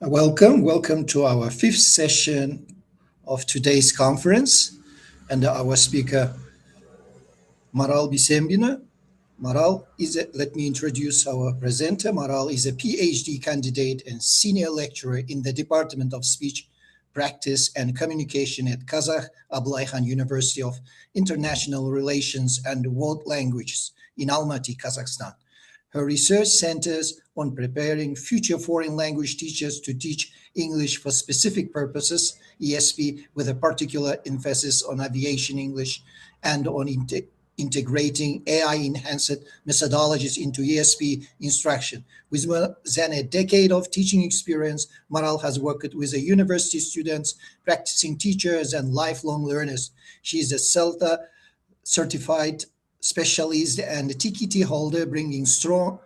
Welcome to our fifth session of today's conference, and our speaker Maral Bisembina. Let me introduce our presenter. Maral is a PhD candidate and senior lecturer in the Department of Speech Practice and Communication at Kazakh Ablayхан University of International Relations and World Languages in Almaty, Kazakhstan. Her research centers on preparing future foreign language teachers to teach English for specific purposes, ESP, with a particular emphasis on aviation English and on integrating AI-enhanced methodologies into ESP instruction. With more than a decade of teaching experience, Maral has worked with university students, practicing teachers, and lifelong learners. She is a CELTA certified specialist and TKT holder, bringing strong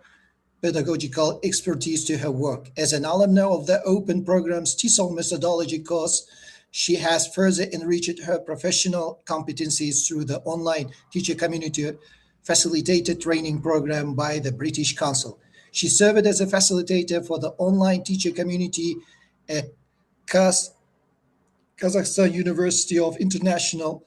pedagogical expertise to her work. As an alumna of the Open Program's TESOL methodology course, she has further enriched her professional competencies through the online teacher community facilitated training program by the British Council. She served as a facilitator for the online teacher community at Kazakhstan University of International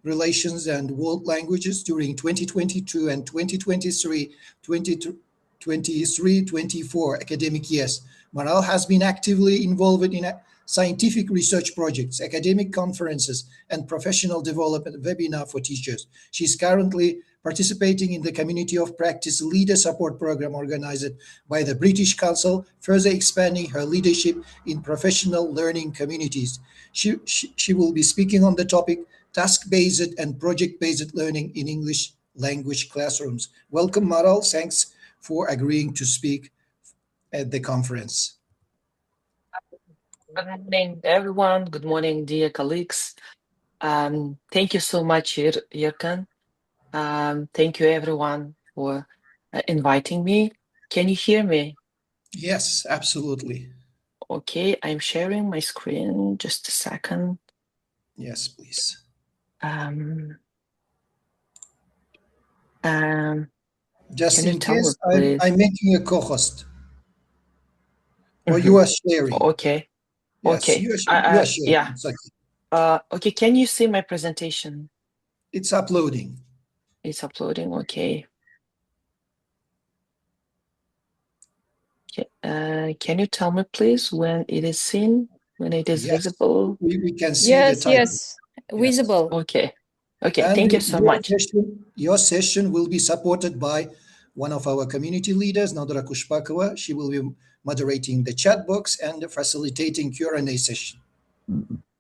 Relations and World Languages during 2022 and 2023-24 academic years. Maral has been actively involved in scientific research projects, academic conferences, and professional development webinar for teachers. She is currently participating in the Community of Practice Leader Support Program organized by the British Council, further expanding her leadership in professional learning communities. She will be speaking on the topic task-based and project-based learning in English language classrooms. Welcome, Maral. Thanks for agreeing to speak at the conference. Good morning, everyone. Good morning, dear colleagues. Thank you so much, Yerkan. Thank you, everyone, for inviting me. Can you hear me? Yes, absolutely. Okay, I'm sharing my screen. Just a second. Yes, please. Just in case, I'm making a co-host. Or you are sharing. Okay. Yes, okay. you are sharing. Yeah. It's okay. Okay, can you see my presentation? It's uploading. It's uploading, okay. Can you tell me, please, when it is seen, when it is visible? We can see the title. Yes, visible. Okay. Okay, thank you so much. Your session will be supported by one of our community leaders, Nadra Kushpakova. She will be moderating the chat box and facilitating Q&A session.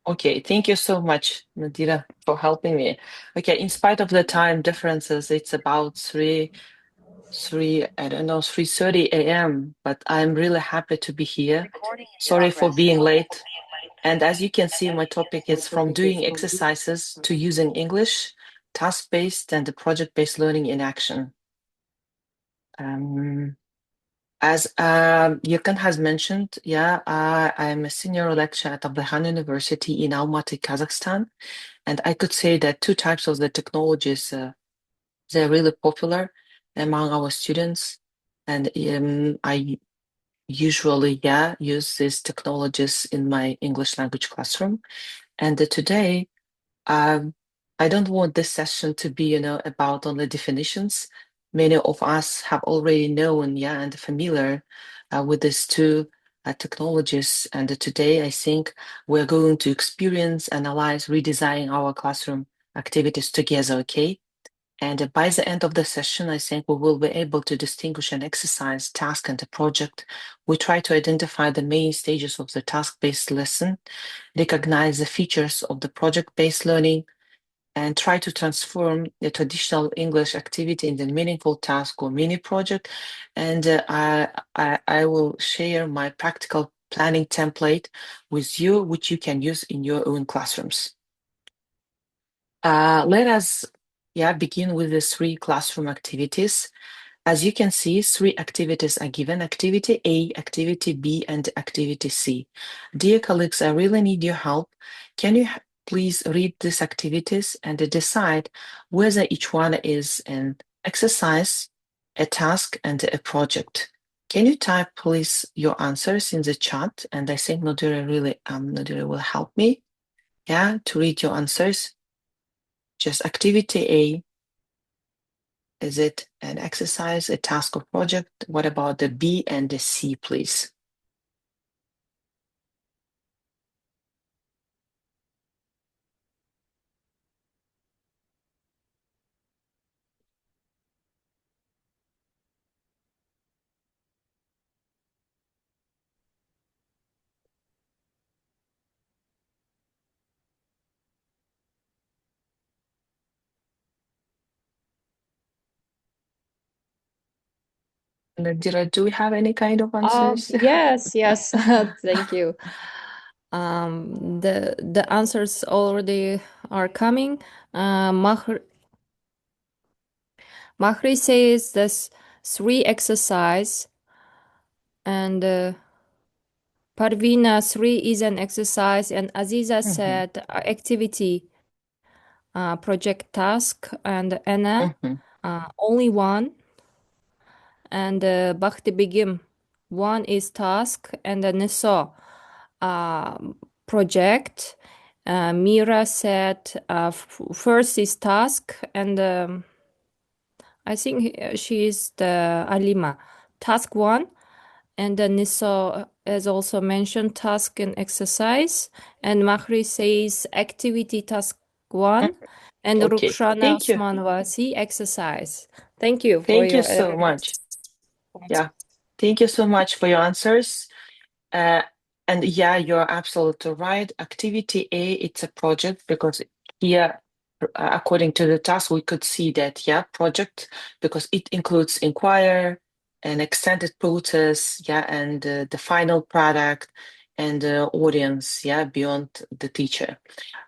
Okay, thank you so much, Nadira, for helping me. Okay, in spite of the time differences, it's about 3:30 a.m., but I'm really happy to be here. Sorry for being late. And as you can see, my topic is from doing exercises to using English, task-based and project-based learning in action. As Yerkan has mentioned, I am a senior lecturer at Ablayхан University in Almaty, Kazakhstan. And I could say that two types of the technologies, they're really popular among our students. And I usually, use these technologies in my English language classroom. And today, I don't want this session to be, about only definitions. Many of us have already known, and familiar with these two technologies. And today, I think we're going to experience, analyze, redesign our classroom activities together, okay? And by the end of the session, I think we will be able to distinguish an exercise, task, and a project. We try to identify the main stages of the task-based lesson, recognize the features of the project-based learning, and try to transform the traditional English activity into a meaningful task or mini project. And I will share my practical planning template with you, which you can use in your own classrooms. Let us begin with the 3 classroom activities. As you can see, 3 activities are given: activity A, activity B, and activity C. Dear colleagues, I really need your help. Can you please read these activities and decide whether each one is an exercise, a task, and a project? Can you type, please, your answers in the chat? And I think Nadira will help me, yeah, to read your answers. Just activity A. Is it an exercise, a task, or project? What about the B and the C, please? Nadira, do we have any kind of answers? Yes, yes. Thank you. The answers already are coming. Mahri says there's 3 exercise, and Parvina 3 is an exercise, and Aziza said activity, project task, and Anna only 1, and Bakhti Begim 1 is task, and Nisa project. Mira said first is task, and I think she is the Alima. Task 1, and then Nisa has also mentioned task and exercise, and Mahri says activity task 1, and Okay, Rukshana thank you. Osmanwasi exercise. Thank you for Thank you your so much. Yeah, thank you so much for your answers. And yeah, you're absolutely right. Activity A, it's a project because here, according to the task, we could see that, yeah, project, because it includes inquire, an extended process, yeah, and the final product and the audience, yeah, beyond the teacher.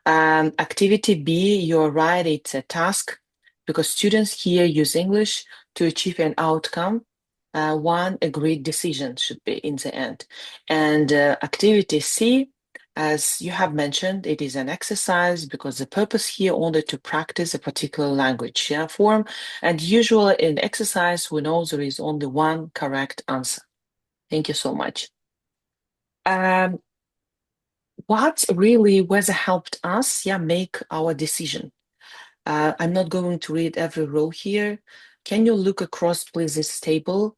Activity B, you're right, it's a task because students here use English to achieve an outcome. One agreed decision should be in the end. And activity C, as you have mentioned, it is an exercise because the purpose here only to practice a particular language, yeah, form. And usually in exercise, we know there is only one correct answer. Thank you so much. What really was helped us, yeah, make our decision? I'm not going to read every row here. Can you look across, please, this table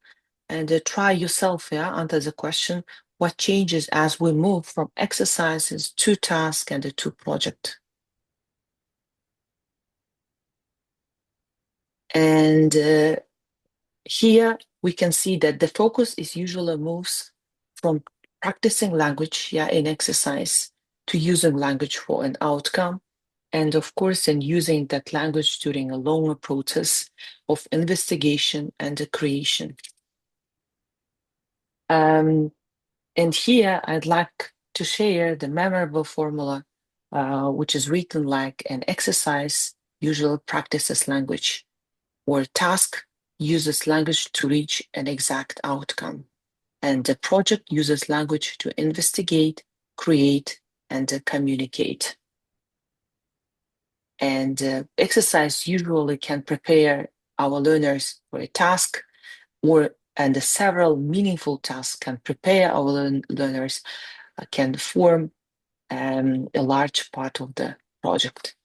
and try yourself, yeah, answer the question, what changes as we move from exercises to task and to project? And here we can see that the focus is usually moves from practicing language, yeah, in exercise to using language for an outcome. And of course, in using that language during a longer process of investigation and creation. And here I'd like to share the memorable formula, which is written like an exercise usually practices language, or task uses language to reach an exact outcome. And the project uses language to investigate, create, and communicate. And exercise usually can prepare our learners for a task, and several meaningful tasks can prepare our learners, can form a large part of the project.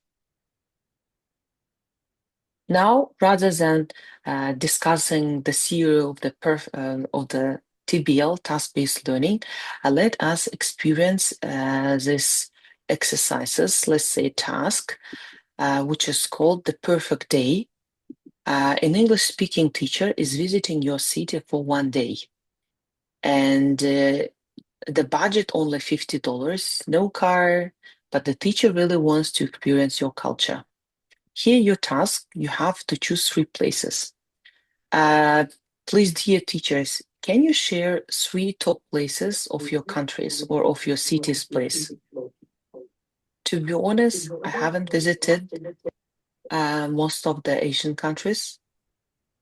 Now, rather than discussing the theory of the TBL, task-based learning, let us experience these exercises, let's say task, which is called the perfect day. An English-speaking teacher is visiting your city for 1 day, and the budget only $50, no car, but the teacher really wants to experience your culture. Here, your task, you have to choose 3 places. Please, dear teachers, can you share 3 top places of your countries or of your city's place? To be honest, I haven't visited most of the Asian countries.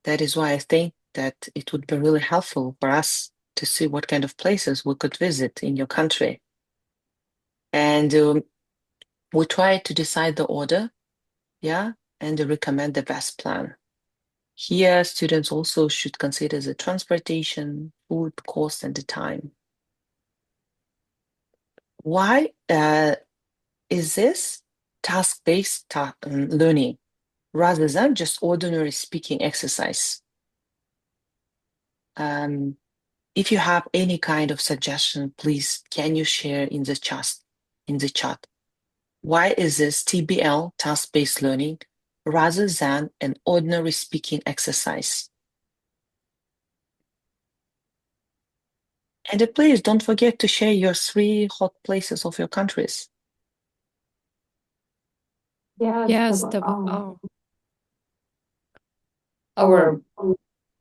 That is why I think that it would be really helpful for us to see what kind of places we could visit in your country. And we try to decide the order, yeah, and recommend the best plan. Here, students also should consider the transportation, food cost, and the time. Why is this task-based learning rather than just ordinary speaking exercise? If you have any kind of suggestion, please can you share in the chat? Why is this TBL, task-based learning, rather than an ordinary speaking exercise? And please don't forget to share your 3 hot places of your countries. Yes, our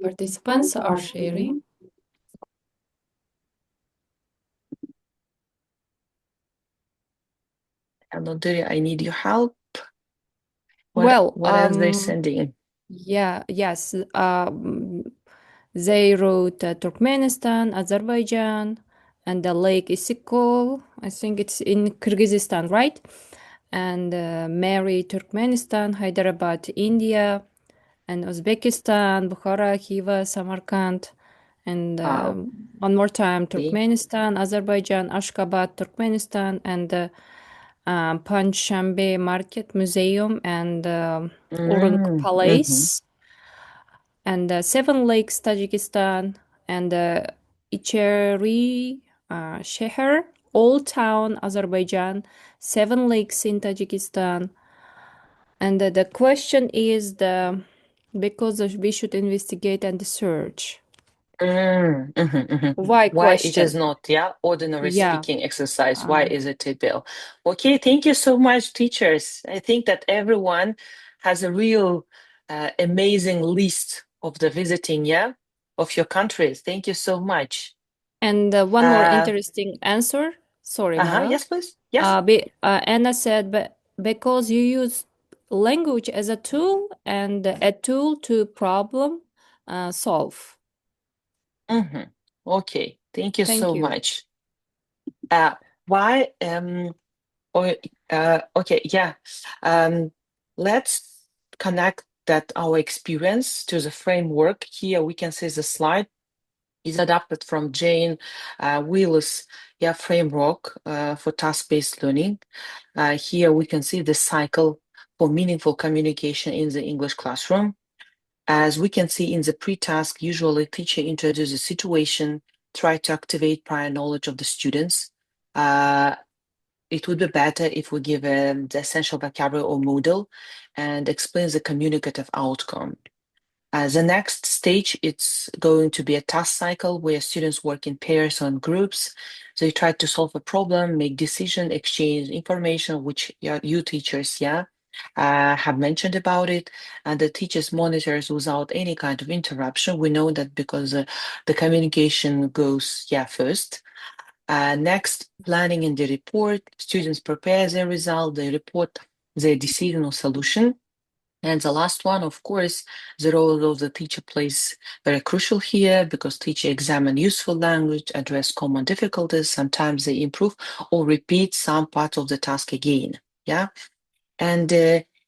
participants are sharing. And Nodiri, I need your help. Well, what else they're sending? yes. They wrote Turkmenistan, Azerbaijan, and the Lake Isyk. I think it's in Kyrgyzstan, right? And Mary, Turkmenistan, Hyderabad, India, and Uzbekistan, Bukhara, Khiva, Samarkand, and one more time, Turkmenistan, Azerbaijan, Ashgabat, Turkmenistan, and Panshambe Market Museum and Urunk Palace, and Seven Lakes, Tajikistan, and Icheri Sheher, Old Town, Azerbaijan, Seven Lakes in Tajikistan. And the question is because we should investigate and search. Why it is not ordinary speaking exercise? Why is it a bill? Okay, thank you so much, teachers. I think that everyone has a real amazing list of the visiting of your countries. Thank you so much. And one more interesting answer. Sorry, Maral. Yes, please. Yes. Anna said, but because you use language as a tool and a tool to problem solve. Okay, thank you so you. much. Why? Okay, yeah. Let's connect that our experience to the framework. Here we can see the slide is adapted from Jane Wheeler's framework for task-based learning. Here we can see the cycle for meaningful communication in the English classroom. As we can see in the pre-task, usually teacher introduces a situation, try to activate prior knowledge of the students. It would be better if we give the essential vocabulary or model and explains the communicative outcome. The next stage, it's going to be a task cycle where students work in pairs or in groups. So you try to solve a problem, make decision, exchange information, which you teachers, have mentioned about it, and the teachers monitors without any kind of interruption. We know that because the communication goes first. Next, planning in the report. Students prepare their result, they report their decision or solution. And the last one, of course, the role of the teacher plays very crucial here because teacher examine useful language, address common difficulties. Sometimes they improve or repeat some part of the task again. And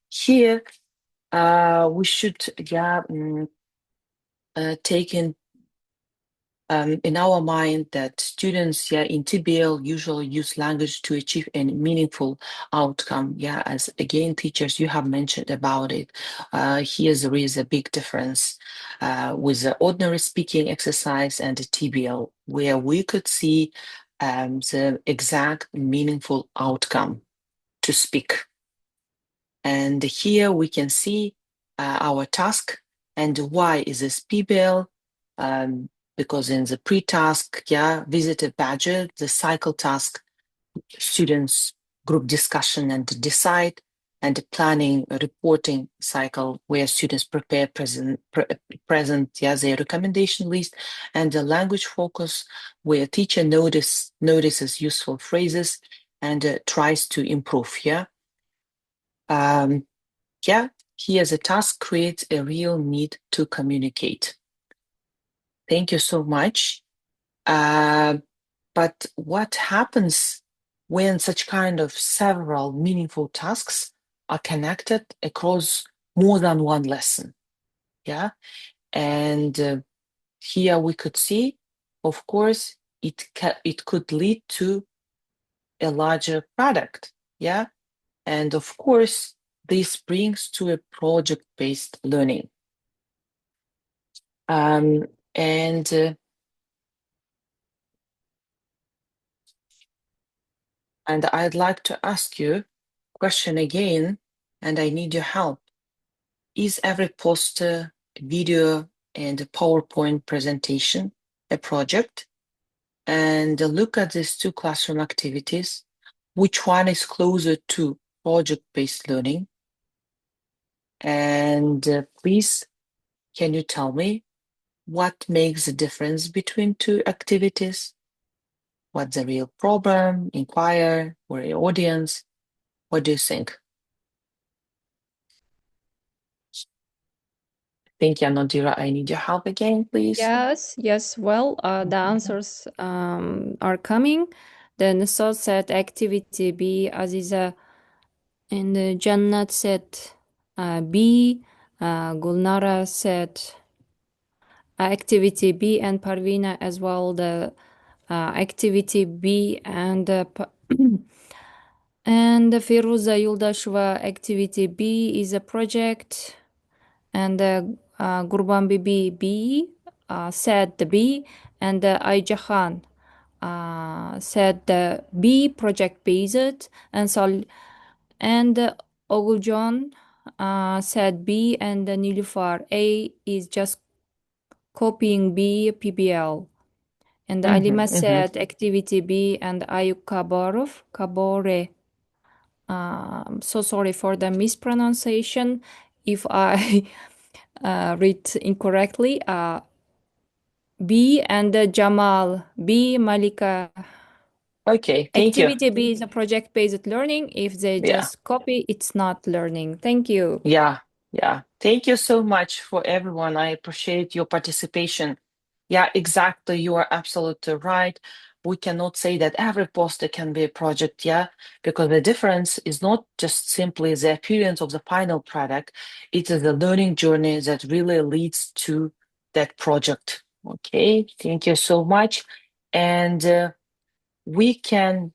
here we should take in our mind that students in TBL usually use language to achieve a meaningful outcome. As again, teachers, you have mentioned about it. Here there is a big difference with the ordinary speaking exercise and the TBL, where we could see the exact meaningful outcome to speak. And here we can see our task and why is this PBL. Because in the pre-task, visitor badger, the cycle task, students group discussion and decide, and the planning reporting cycle where students prepare present their recommendation list, and the language focus where teacher notices useful phrases and tries to improve. Here the task creates a real need to communicate. Thank you so much. But what happens when such kind of several meaningful tasks are connected across more than one lesson? yeah. And here we could see, of course, it could lead to a larger product, yeah. And of course, this brings to a project-based learning. And I'd like to ask you a question again, and I need your help. Is every poster, video, and PowerPoint presentation a project? And look at these two classroom activities. Which one is closer to project-based learning? And please, can you tell me what makes the difference between two activities? What's the real problem, inquire, or your audience? What do you think? Thank you, Nadira. I need your help again, please. Yes. Well, the answers are coming. The Nisal said activity B, Aziza and Jannat said B, Gulnara said activity B, and Parvina as well, the activity B, and and Firuza Yuldasheva activity B is a project, and Gurban Bibi B said the B, and Aija Khan said the B project based, and Oguljon said B, and Nilufar A is just copying B PBL. And Alima said activity B, and Ayub Kabore. So sorry for the mispronunciation if I read incorrectly. B, and Jamal B, Malika. Okay, thank you. Activity B is a project-based learning. If they just copy, it's not learning. Thank you. Yeah. Thank you so much for everyone. I appreciate your participation. Yeah, exactly. You are absolutely right. We cannot say that every poster can be a project, yeah, because the difference is not just simply the appearance of the final product, it is the learning journey that really leads to that project. Okay, thank you so much. And we can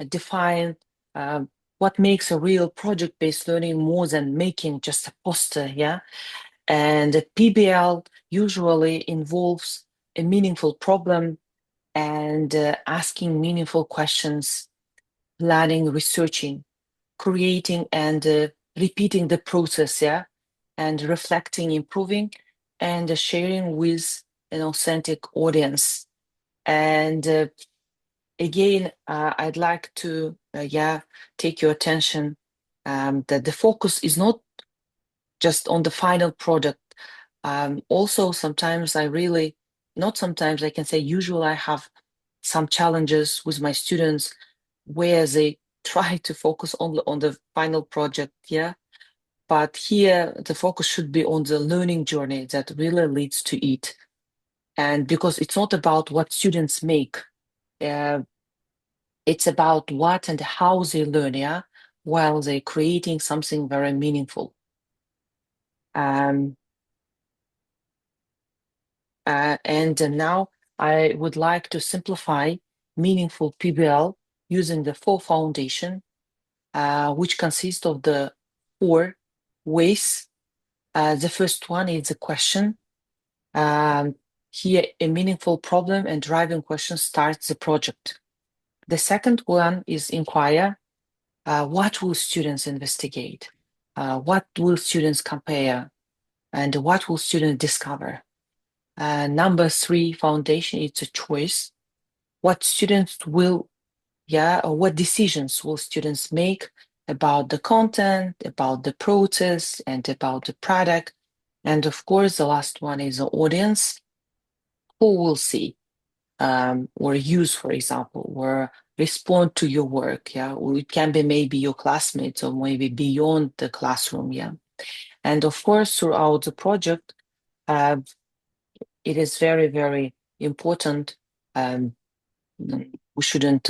define what makes a real project-based learning more than making just a poster, yeah. And the PBL usually involves a meaningful problem and asking meaningful questions, planning, researching, creating, and repeating the process, yeah, and reflecting, improving, and sharing with an authentic audience. And again, I'd like to, take your attention that the focus is not just on the final product. Also, sometimes I can say usually I have some challenges with my students where they try to focus only on the final project, yeah. But here the focus should be on the learning journey that really leads to it. And because it's not about what students make, it's about what and how they learn, yeah, while they're creating something very meaningful. And now I would like to simplify meaningful PBL using the 4 foundation, which consists of the 4 ways. The first one is the question. Here, a meaningful problem and driving question starts the project. The second one is inquire. What will students investigate? What will students compare? And what will students discover? Number 3, foundation, it's a choice. What students will, or what decisions will students make about the content, about the process, and about the product? And of course, the last one is the audience. Who will see or use, for example, or respond to your work, yeah? Or it can be maybe your classmates or maybe beyond the classroom, yeah? And of course, throughout the project, it is very, very important. We shouldn't,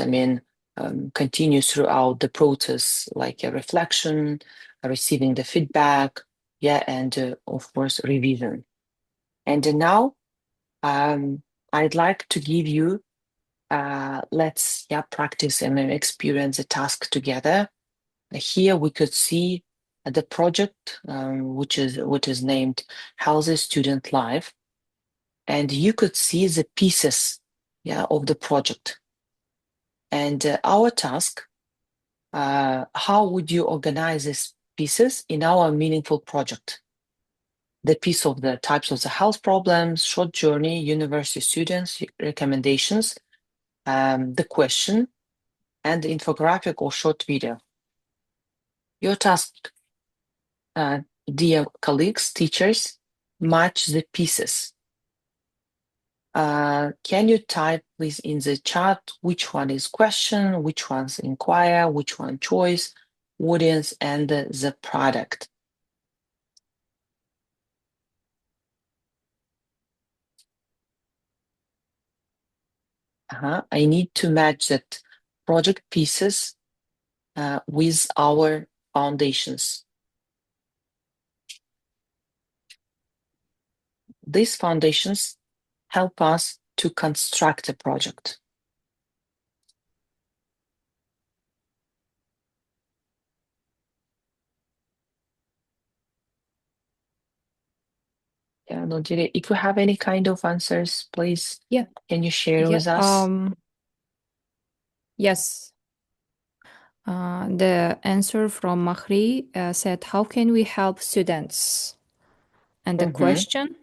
continue throughout the process, like a reflection, receiving the feedback, and of course, revision. And now I'd like to give you, let's practice and experience the task together. Here we could see the project, which is named Healthy Student Life. And you could see the pieces of the project. And our task, how would you organize these pieces in our meaningful project? The piece of the types of the health problems, short journey, university students, recommendations, the question, and the infographic or short video. Your task, dear colleagues, teachers, match the pieces. Can you type please in the chat which one is question, which one's inquire, which one choice, audience, and the product? I need to match that project pieces with our foundations. These foundations help us to construct a project. Yeah, Nodire, if you have any kind of answers, please, can you share with us? Yes. The answer from Mahri said, how can we help students? And the question?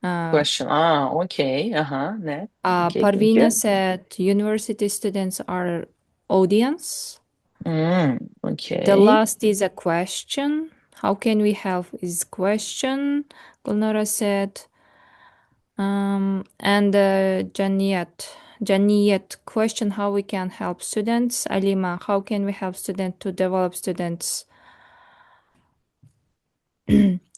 Question. Okay. Okay, Parvina said, university students are audience. Okay. The last is a question. How can we help is question. Gulnara said, and Janiyat question, how we can help students. Alima, how can we help students to develop students'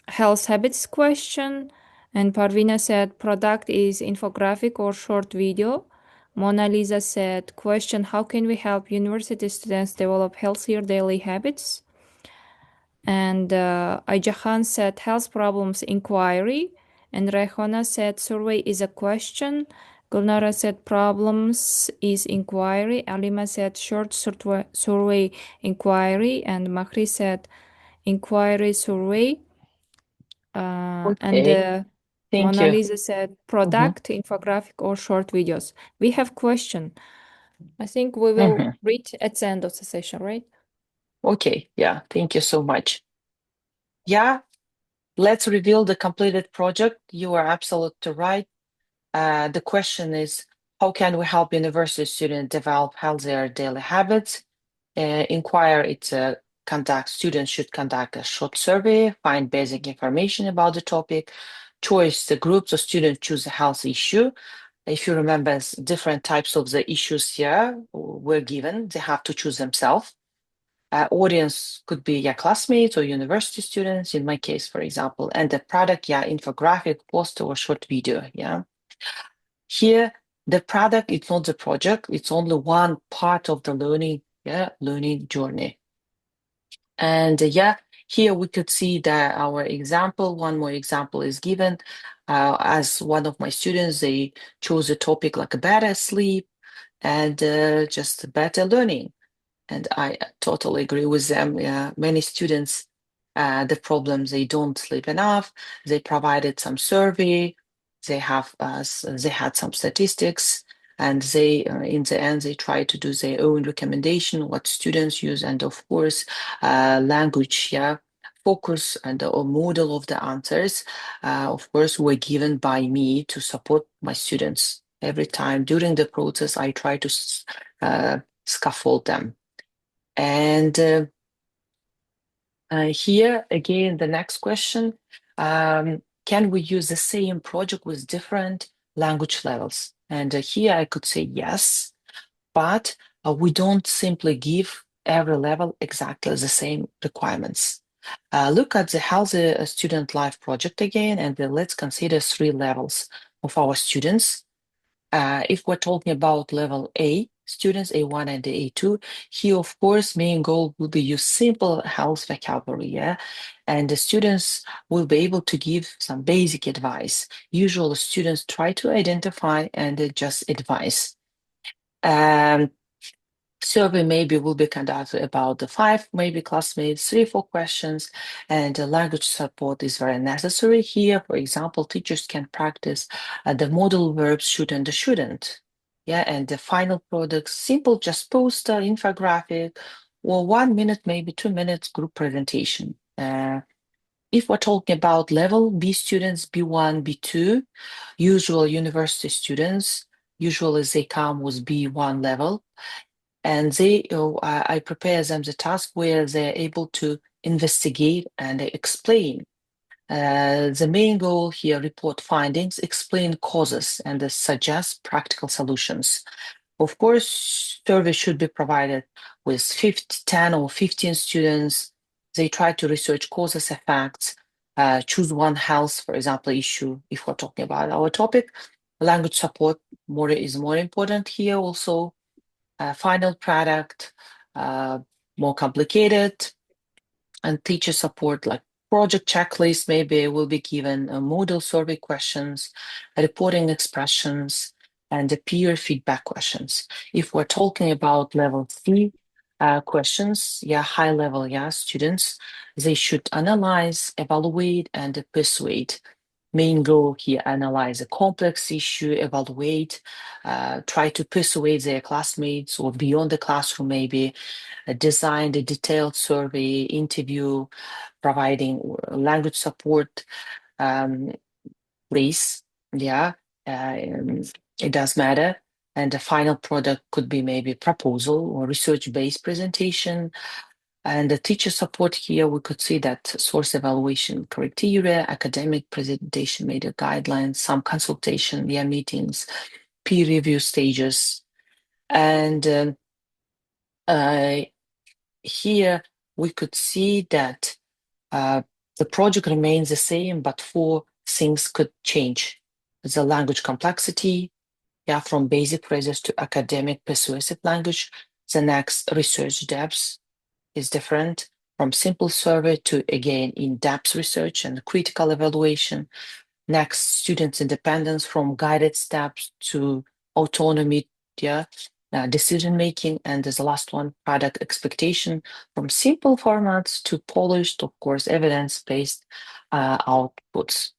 health habits question. And Parvina said, product is infographic or short video. Mona Lisa said, question, how can we help university students develop healthier daily habits? And Aijahan said, health problems inquiry. And Rehona said, survey is a question. Gulnara said, problems is inquiry. Alima said, short survey inquiry. And Mahri said, inquiry survey. And Mona Lisa said, product, infographic, or short videos. We have question. I think we will read at the end of the session, right? Okay, thank you so much. Let's reveal the completed project. You are absolutely right. The question is, how can we help university students develop healthier daily habits? Inquire, it's a students should conduct a short survey, find basic information about the topic. Choice, the groups of students choose a health issue. If you remember, different types of the issues here were given, they have to choose themselves. Audience could be classmates or university students, in my case, for example, and the product, infographic, poster, or short video, Here, the product, it's not the project, it's only one part of the learning journey. And here we could see that our example, one more example is given. As one of my students, they chose a topic like a better sleep and just better learning. And I totally agree with them. Many students, the problems, they don't sleep enough. They provided some survey. They had some statistics, and they, in the end, they try to do their own recommendation, what students use, and of course, language, focus and or model of the answers, of course, were given by me to support my students. Every time during the process, I try to scaffold them. And here again, the next question, can we use the same project with different language levels? And here I could say yes, but we don't simply give every level exactly the same requirements. Look at the Healthy Student Life project again, and let's consider 3 levels of our students. If we're talking about level A students A1 and A2. Here, of course, main goal will be use simple health vocabulary, yeah, and the students will be able to give some basic advice. Usually, students try to identify and just advise. Survey maybe will be conducted about the 5 maybe classmates, 3-4 questions, and language support is very necessary here. For example, teachers can practice the modal verbs should and shouldn't. Yeah, and the final product, simple, just poster, infographic, or 1 minute, maybe 2 minutes group presentation. If we're talking about level, B students, B1, B2, usual university students, usually they come with B1 level. And I prepare them the task where they're able to investigate and explain. The main goal here, report findings, explain causes, and suggest practical solutions. Of course, survey should be provided with 10 or 15 students. They try to research causes, effects, choose one health, for example, issue, if we're talking about our topic. Language support is more important here also. Final product, more complicated, and teacher support like project checklist maybe will be given, model survey questions, reporting expressions, and the peer feedback questions. If we're talking about level 3 questions, high level, students, they should analyze, evaluate, and persuade. Main goal here, analyze a complex issue, evaluate, try to persuade their classmates or beyond the classroom maybe, design a detailed survey, interview, providing language support, please, it does matter. And the final product could be maybe proposal or research-based presentation. And the teacher support here, we could see that source evaluation criteria, academic presentation, maybe guidelines, some consultation via meetings, peer review stages. And here we could see that the project remains the same, but 4 things could change. The language complexity, from basic phrases to academic persuasive language. The next, research depth is different from simple survey to, again, in-depth research and critical evaluation. Next, students' independence from guided steps to autonomy, decision-making. And the last one, product expectation from simple formats to polished, of course, evidence-based outputs.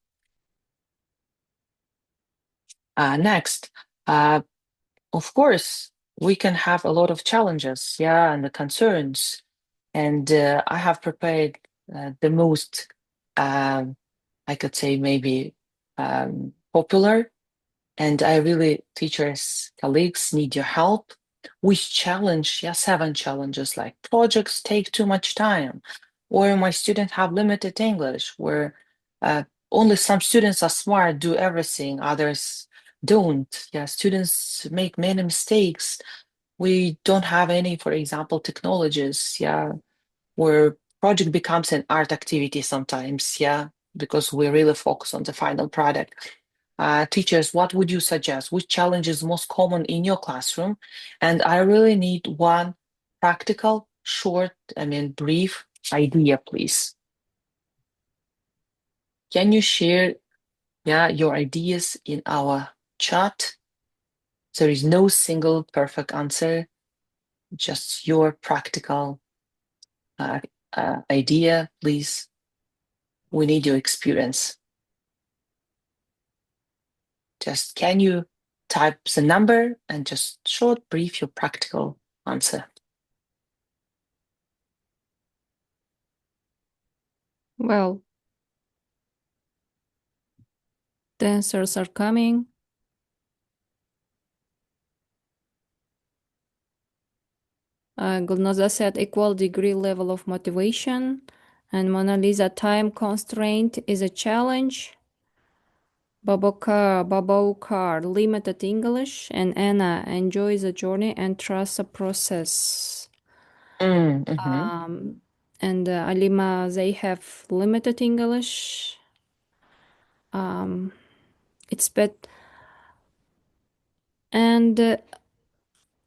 Next, of course, we can have a lot of challenges, and the concerns. And I have prepared the most, I could say maybe popular. And I really, teachers, colleagues, need your help. Which challenge? 7 challenges, like projects take too much time, or my students have limited English, where only some students are smart, do everything, others don't. Students make many mistakes. We don't have any, for example, technologies, where project becomes an art activity sometimes, because we really focus on the final product. Teachers, what would you suggest? Which challenge is most common in your classroom? And I really need one practical, short, brief idea, please. Can you share, your ideas in our chat? There is no single perfect answer, just your practical idea, please. We need your experience. Just can you type the number and just short, brief, your practical answer? Well, the answers are coming. Gulnaza said equal degree level of motivation. And Mona Lisa, time constraint is a challenge. Babokar, limited English. And Anna, enjoy the journey and trust the process. Mm-hmm. And Alima, they have limited English. It's bad. And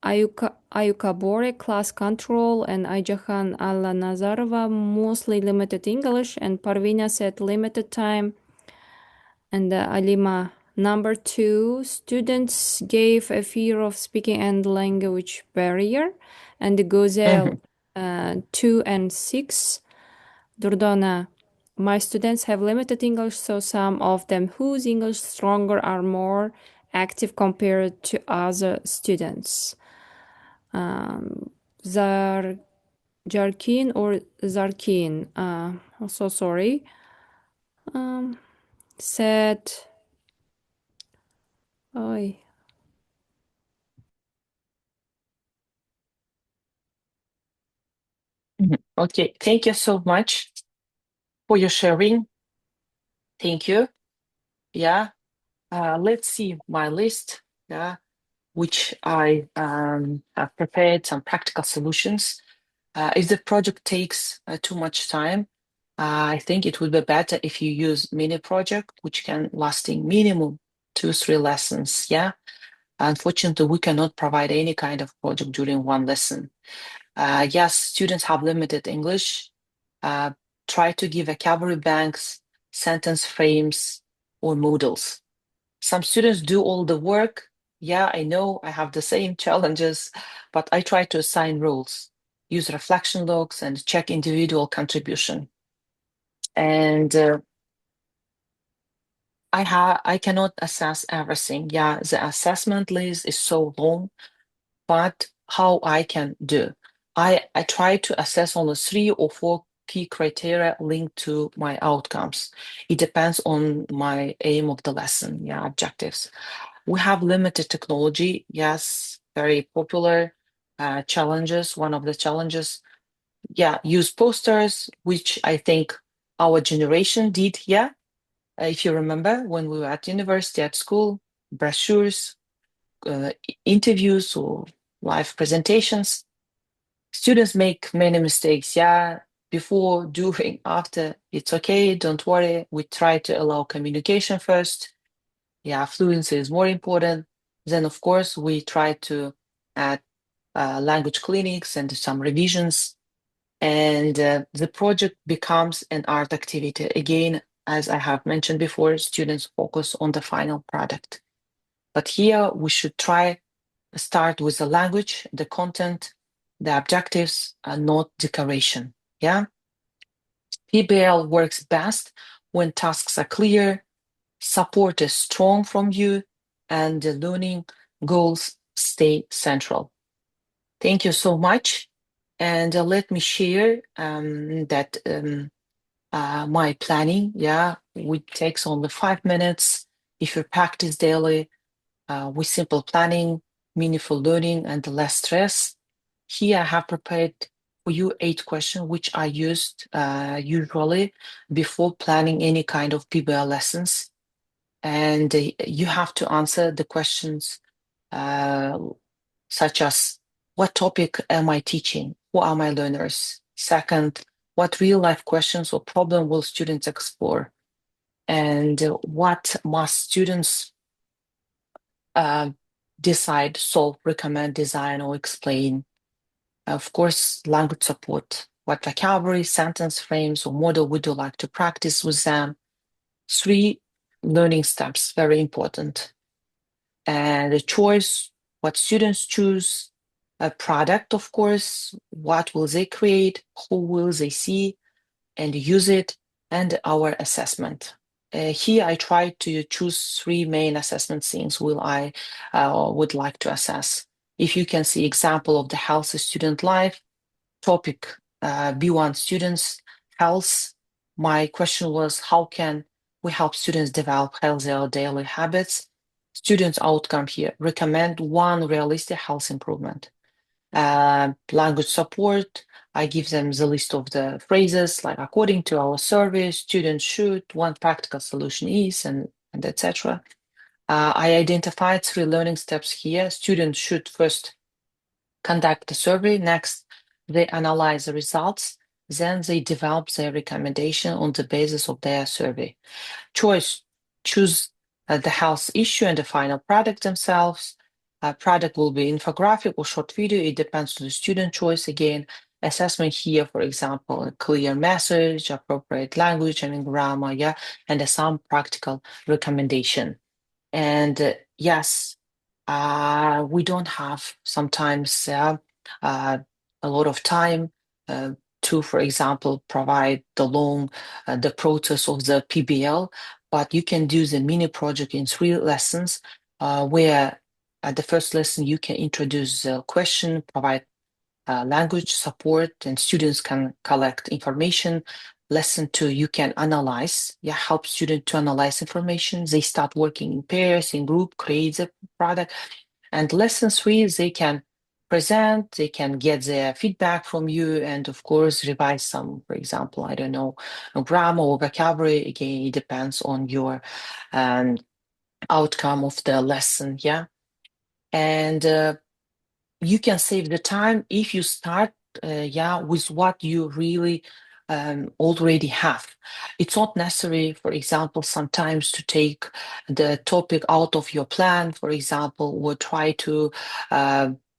Ayuka Bore, class control, and Ayjahan Alla Nazarova, mostly limited English, and Parvina said limited time. And Alima, number 2, students gave a fear of speaking and language barrier. And Gozel, 2 and 6. Durdona, my students have limited English, so some of them whose English stronger are more active compared to other students. Jarkin or Zarkin, so sorry, said, Oi. Okay, thank you so much for your sharing. Thank you. Yeah, let's see my list. Yeah, which I have prepared some practical solutions. If the project takes too much time, I think it would be better if you use mini project, which can lasting minimum 2-3 lessons. Yeah. Unfortunately, we cannot provide any kind of project during one lesson. Yes, students have limited English. Try to give vocabulary banks, sentence frames, or models. Some students do all the work. Yeah, I know I have the same challenges, but I try to assign roles, use reflection logs, and check individual contribution. And I cannot assess everything. Yeah, the assessment list is so long, but how I can do? I try to assess only 3 or 4 key criteria linked to my outcomes. It depends on my aim of the lesson, yeah, objectives. We have limited technology, yes, very popular challenges. One of the challenges, yeah, use posters, which I think our generation did, yeah. If you remember when we were at university, at school, brochures, interviews or live presentations, students make many mistakes. Yeah, before, during, after, it's okay, don't worry. We try to allow communication first. Yeah, fluency is more important. Then, of course, we try to add language clinics and some revisions. And the project becomes an art activity. Again, as I have mentioned before, students focus on the final product. But here we should try start with the language, the content, the objectives, not decoration. Yeah. PBL works best when tasks are clear, support is strong from you, and the learning goals stay central. Thank you so much. And let me share that my planning, yeah, it takes only 5 minutes. If you practice daily with simple planning, meaningful learning, and less stress. Here I have prepared for you 8 questions, which I used usually before planning any kind of PBL lessons. And you have to answer the questions such as, what topic am I teaching? Who are my learners? Second, what real-life questions or problem will students explore? And what must students decide, solve, recommend, design, or explain? Of course, language support. What vocabulary, sentence frames, or model would you like to practice with them? 3 learning steps, very important. And the choice, what students choose. A product, of course, what will they create? Who will they see and use it? And our assessment. Here I try to choose 3 main assessment things I would like to assess. If you can see example of the healthy student life, topic B1 students, health. My question was, how can we help students develop healthier daily habits? Students' outcome here, recommend 1 realistic health improvement. Language support, I give them the list of the phrases, like according to our survey, students should, 1 practical solution is, and etc. I identified 3 learning steps here. Students should first conduct the survey. Next, they analyze the results. Then they develop their recommendation on the basis of their survey. Choose the health issue and the final product themselves. product will be infographic or short video. It depends on the student choice. Again, assessment here, for example, a clear message, appropriate language and grammar, yeah, and some practical recommendation. And yes, we don't have sometimes a lot of time to, for example, provide the process of the PBL, but you can do the mini project in 3 lessons, where at the first lesson you can introduce the question, provide language support, and students can collect information. Lesson 2, you can analyze, help students to analyze information. They start working in pairs, in group, create the product. And lesson 3, they can present, they can get their feedback from you, and of course, revise some, for example, I don't know, grammar or vocabulary. Again, it depends on your outcome of the lesson, And you can save the time if you start with what you really already have. It's not necessary, for example, sometimes to take the topic out of your plan, for example, or try to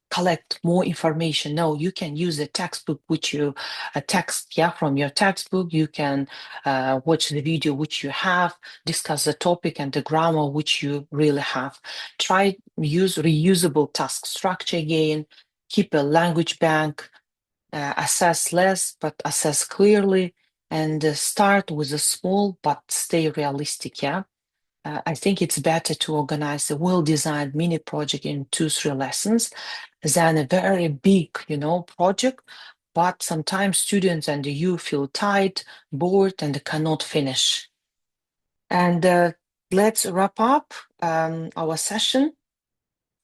collect more information. No, you can use a textbook, which you text from your textbook. You can watch the video which you have, discuss the topic and the grammar which you really have. Try use reusable task structure again, keep a language bank, assess less but assess clearly, and start with a small but stay realistic. I think it's better to organize a well-designed mini project in 2-3 lessons than a very big, project. But sometimes students and you feel tired, bored, and cannot finish. And let's wrap up our session.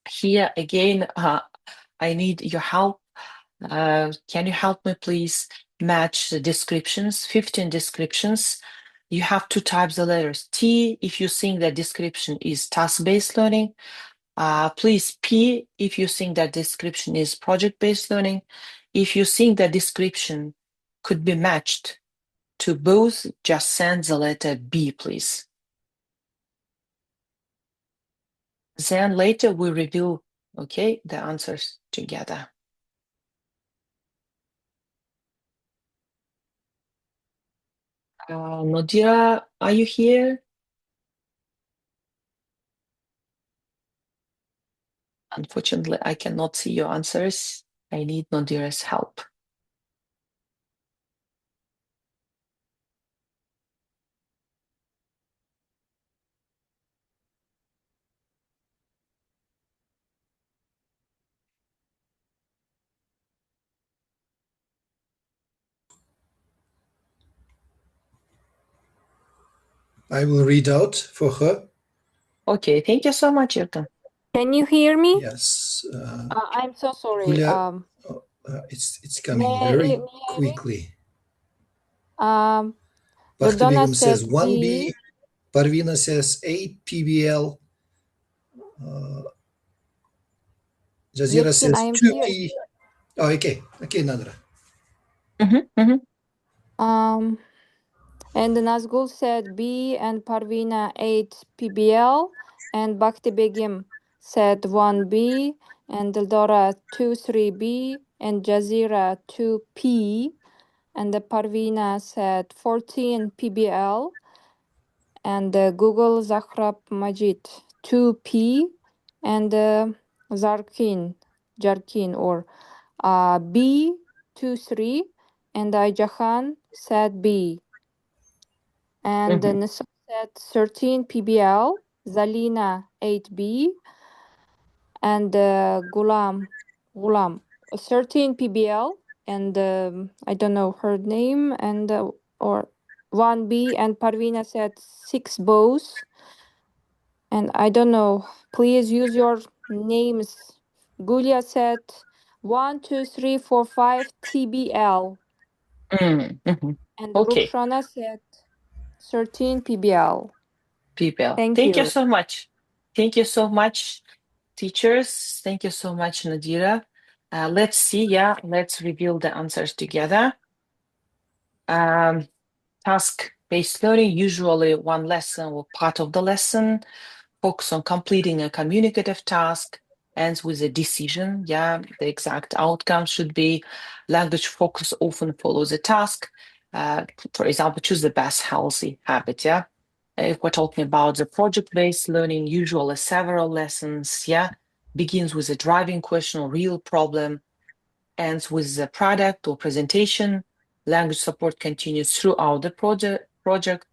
Here again, I need your help. Can you help me, please? Match the descriptions, 15 descriptions. You have 2 types of letters. T, if you think that description is task-based learning. Please, P, if you think that description is project-based learning. If you think that description could be matched to both, just send the letter B, please. Then later we review, the answers together. Nadira, are you here? Unfortunately, I cannot see your answers. I need Nadira's help. I will read out for her. Okay, thank you so much, Irkan. Can you hear me? Yes. I'm so sorry. Julia, it's coming very quickly. Dodona Begum says said 1B. B. Parvina says 8 PBL. Jazira Yetkin, says I am 2P. here. Oh, okay, Nadira. And Nazgul said B, and Parvina 8 PBL, and Bhakti Begim said 1B, and Dildora 3B, and Jazira 2P, and the Parvina said 14 PBL, and Google Zahrab Majid 2P, and Jarkin or B 23, and Jahan said B. And Nisa said 13 PBL, Zalina 8B, and Gulam 13 PBL, and I don't know her name, and or 1B, and Parvina said 6 bows, and I don't know. Please use your names. Gulia said 1, 2, 3, 4, 5 TBL, and Okay. Ruxana said 13 PBL. Thank you so much. Thank you so much, teachers. Thank you so much, Nadira. Let's see, let's review the answers together. Task-based learning, usually one lesson or part of the lesson, focus on completing a communicative task. ends with a decision. Yeah, the exact outcome should be language focus often follows a task. For example, choose the best healthy habit. Yeah. If we're talking about the project-based learning, usually several lessons. Yeah, begins with a driving question or real problem, ends with the product or presentation. Language support continues throughout the project.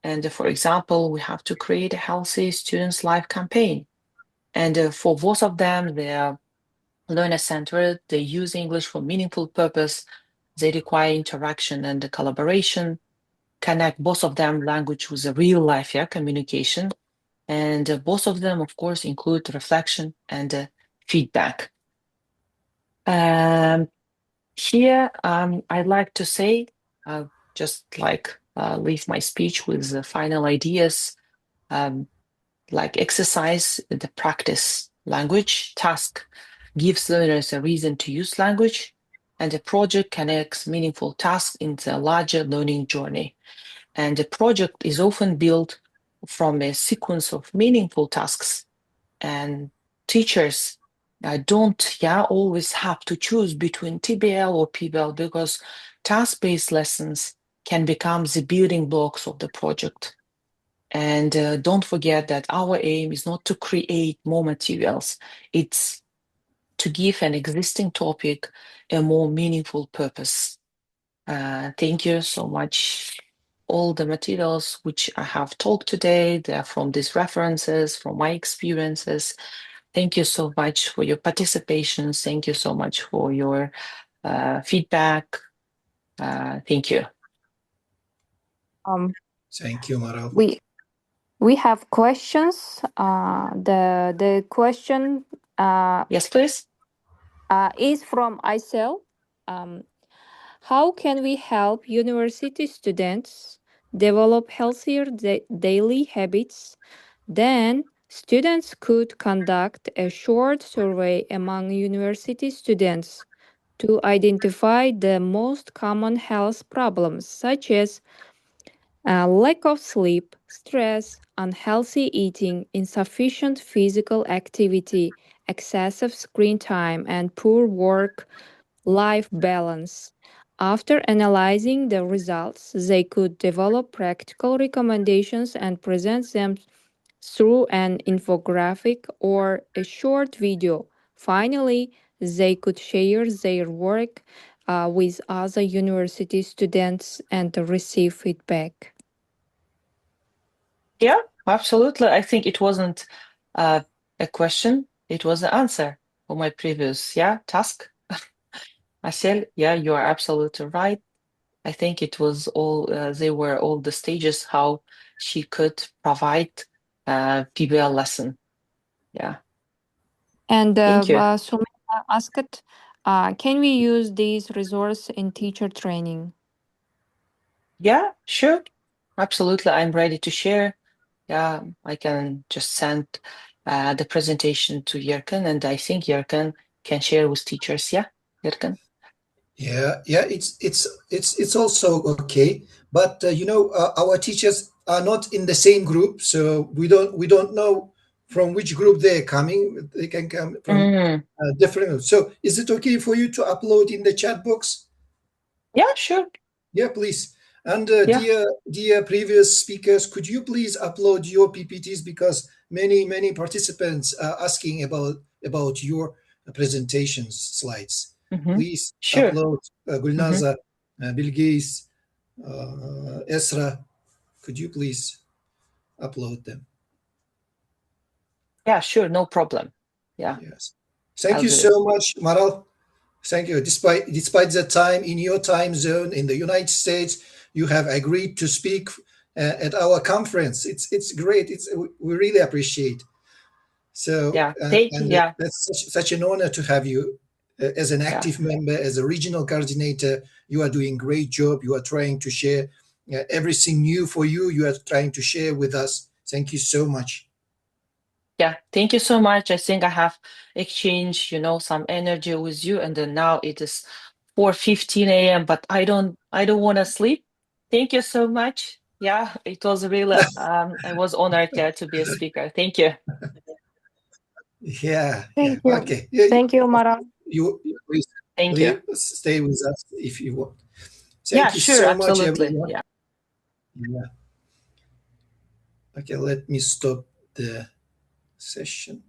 And for example, we have to create a healthy students' life campaign. And for both of them, they are learner-centered. They use English for meaningful purpose. They require interaction and collaboration. Connect both of them language with a real life, yeah, communication. And both of them, of course, include reflection and feedback. Here, I'd like to say, just like leave my speech with the final ideas, like exercise the practice language. Task gives learners a reason to use language, and a project connects meaningful tasks in the larger learning journey. And a project is often built from a sequence of meaningful tasks, and teachers don't always have to choose between TBL or PBL, because task-based lessons can become the building blocks of the project. And don't forget that our aim is not to create more materials, it's to give an existing topic a more meaningful purpose. Thank you so much. All the materials which I have talked today, they're from these references, from my experiences. Thank you so much for your participation. Thank you so much for your feedback. Thank you. Thank you, Maral. We have questions. The question Yes, please. is from ISEL. How can we help university students develop healthier daily habits? Then students could conduct a short survey among university students to identify the most common health problems, such as lack of sleep, stress, unhealthy eating, insufficient physical activity, excessive screen time, and poor work life balance. After analyzing the results, they could develop practical recommendations and present them through an infographic or a short video. Finally, they could share their work with other university students and receive feedback. Yeah, absolutely. I think it wasn't a question, it was an answer for my previous task. Asel, yeah, you are absolutely right. I think it was all they were all the stages how she could provide PBL lesson. Yeah. And Thank you. Sumaya asked, can we use these resources in teacher training? Yeah, sure. Absolutely. I'm ready to share. Yeah, I can just send the presentation to Yerkan, and I think Yerkan can share with teachers. Yeah, Yerkan. Yeah, it's also okay, but our teachers are not in the same group, so we don't know from which group they're coming. They can come from different groups. So is it okay for you to upload in the chat box? Yeah, sure. Yeah, please. And Yeah. dear previous speakers, could you please upload your PPTs, because many participants are asking about your presentations slides. Please Sure. upload Gulnaza, Bilgeis, Esra. Could you please upload them? Yeah, sure. No problem. Yeah. Yes. Thank I'll you do so it. much, Maral. Thank you. Despite the time in your time zone in the United States, you have agreed to speak at our conference. It's great. We really appreciate. So Yeah. Thank you. Yeah. that's such an honor to have you as an Yeah. active member, as a regional coordinator. You are doing great job. You are trying to share everything new for you. You are trying to share with us. Thank you so much. Yeah. Thank you so much. I think I have exchanged, some energy with you, and then now it is 4:15 a.m., but I don't want to sleep. Thank you so much. Yeah, it was really I was honored to be a speaker. Thank you. Yeah. Thank you. Okay. Yeah, Thank you, Maral. you please Thank you. stay with us if you want. Yeah, Thank you sure, so much, absolutely. everyone. Yeah. Yeah. Okay, let me stop the session.